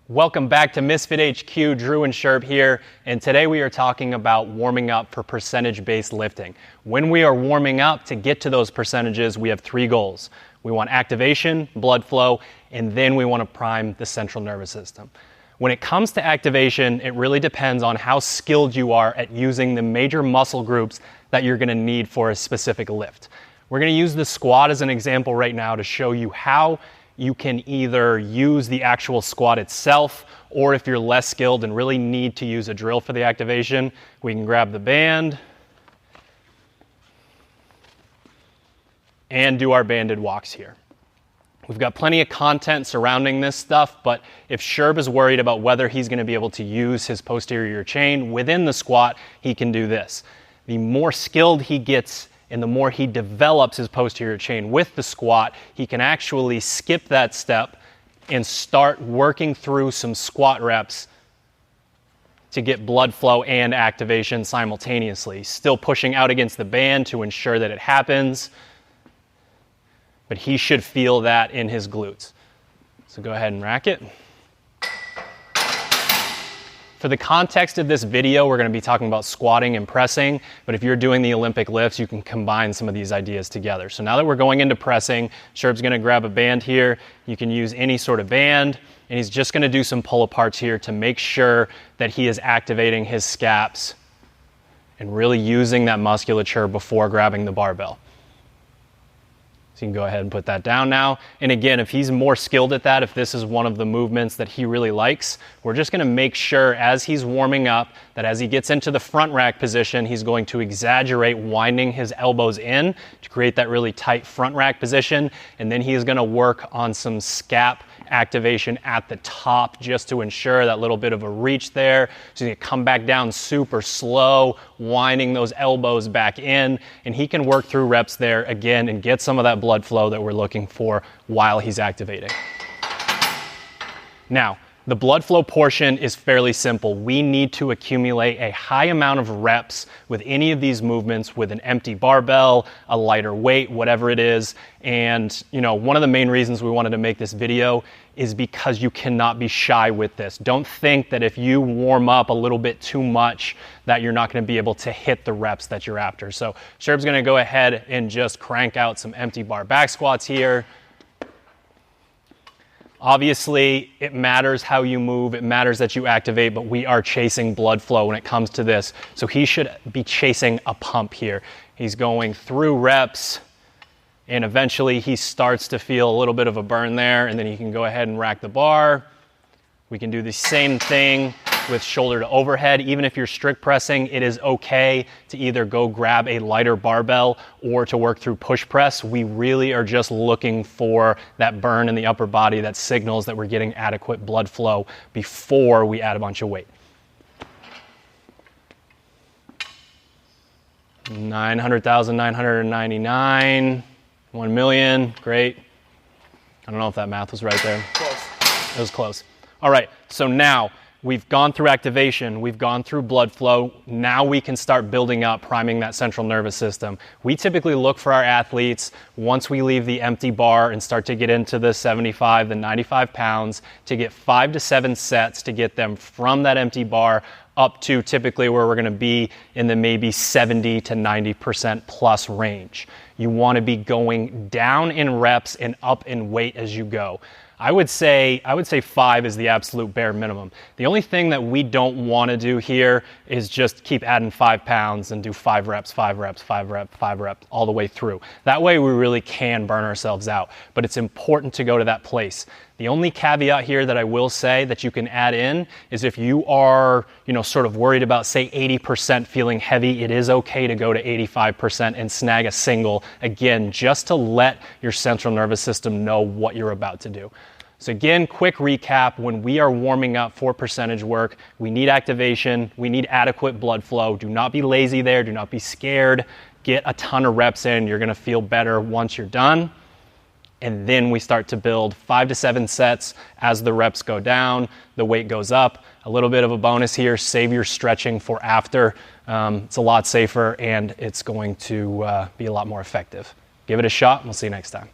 Welcome back to Misfit HQ, Drew and Sherb here, and today we are talking about warming up for percentage-based lifting. When we are warming up to get to those percentages, we have three goals. We want activation, blood flow, and then we want to prime the central nervous system. When it comes to activation, it really depends on how skilled you are at using the major muscle groups that you're going to need for a specific lift. We're going to use the squat as an example right now to show you how you can either use the actual squat itself, or if you're less skilled and really need to use a drill for the activation, we can grab the band and do our banded walks here. We've got plenty of content surrounding this stuff, but if Sherb is worried about whether he's going to be able to use his posterior chain within the squat, he can do this. The more skilled he gets and the more he develops his posterior chain with the squat, he can actually skip that step and start working through some squat reps to get blood flow and activation simultaneously. Still pushing out against the band to ensure that it happens, but he should feel that in his glutes. So go ahead and rack it. For the context of this video, we're going to be talking about squatting and pressing, but if you're doing the Olympic lifts, you can combine some of these ideas together. So now that we're going into pressing, Sherb's going to grab a band here. You can use any sort of band, and he's just going to do some pull-aparts here to make sure that he is activating his scaps and really using that musculature before grabbing the barbell. So you can go ahead and put that down now. And again, if he's more skilled at that, if this is one of the movements that he really likes, we're just going to make sure as he's warming up that as he gets into the front rack position, he's going to exaggerate winding his elbows in to create that really tight front rack position. And then he is going to work on some scap activation at the top just to ensure that little bit of a reach there. So you come back down super slow, winding those elbows back in, and he can work through reps there again and get some of that blood flow that we're looking for while he's activating. Now, the blood flow portion is fairly simple. We need to accumulate a high amount of reps with any of these movements with an empty barbell, a lighter weight, whatever it is. And one of the main reasons we wanted to make this video is because you cannot be shy with this. Don't think that if you warm up a little bit too much that you're not going to be able to hit the reps that you're after. So Sherb's going to go ahead and just crank out some empty bar back squats here. Obviously, it matters how you move, it matters that you activate, but we are chasing blood flow when it comes to this. So he should be chasing a pump here. He's going through reps, and eventually he starts to feel a little bit of a burn there, and then he can go ahead and rack the bar. We can do the same thing with shoulder to overhead. Even if you're strict pressing, it is okay to either go grab a lighter barbell or to work through push press. We really are just looking for that burn in the upper body that signals that we're getting adequate blood flow before we add a bunch of weight. 900,999, 1 million, great. I don't know if that math was right there. Close. It was close. All right, so now we've gone through activation, we've gone through blood flow, now we can start building up, priming that central nervous system. We typically look for our athletes, once we leave the empty bar and start to get into the 75, the 95 pounds, to get 5 to 7 sets to get them from that empty bar up to typically where we're going to be in the maybe 70 to 90% plus range. You want to be going down in reps and up in weight as you go. I would say 5 is the absolute bare minimum. The only thing that we don't want to do here is just keep adding 5 pounds and do 5 reps, 5 reps, 5 reps, 5 reps all the way through. That way we really can burn ourselves out, but it's important to go to that place. The only caveat here that I will say that you can add in is if you are, sort of worried about, say, 80% feeling heavy, it is okay to go to 85% and snag a single, again, just to let your central nervous system know what you're about to do. So again, quick recap, when we are warming up for percentage work, we need activation, we need adequate blood flow. Do not be lazy there, do not be scared. Get a ton of reps in, you're gonna feel better once you're done. And then we start to build 5 to 7 sets. As the reps go down, the weight goes up. A little bit of a bonus here, save your stretching for after. It's a lot safer and it's going to be a lot more effective. Give it a shot and we'll see you next time.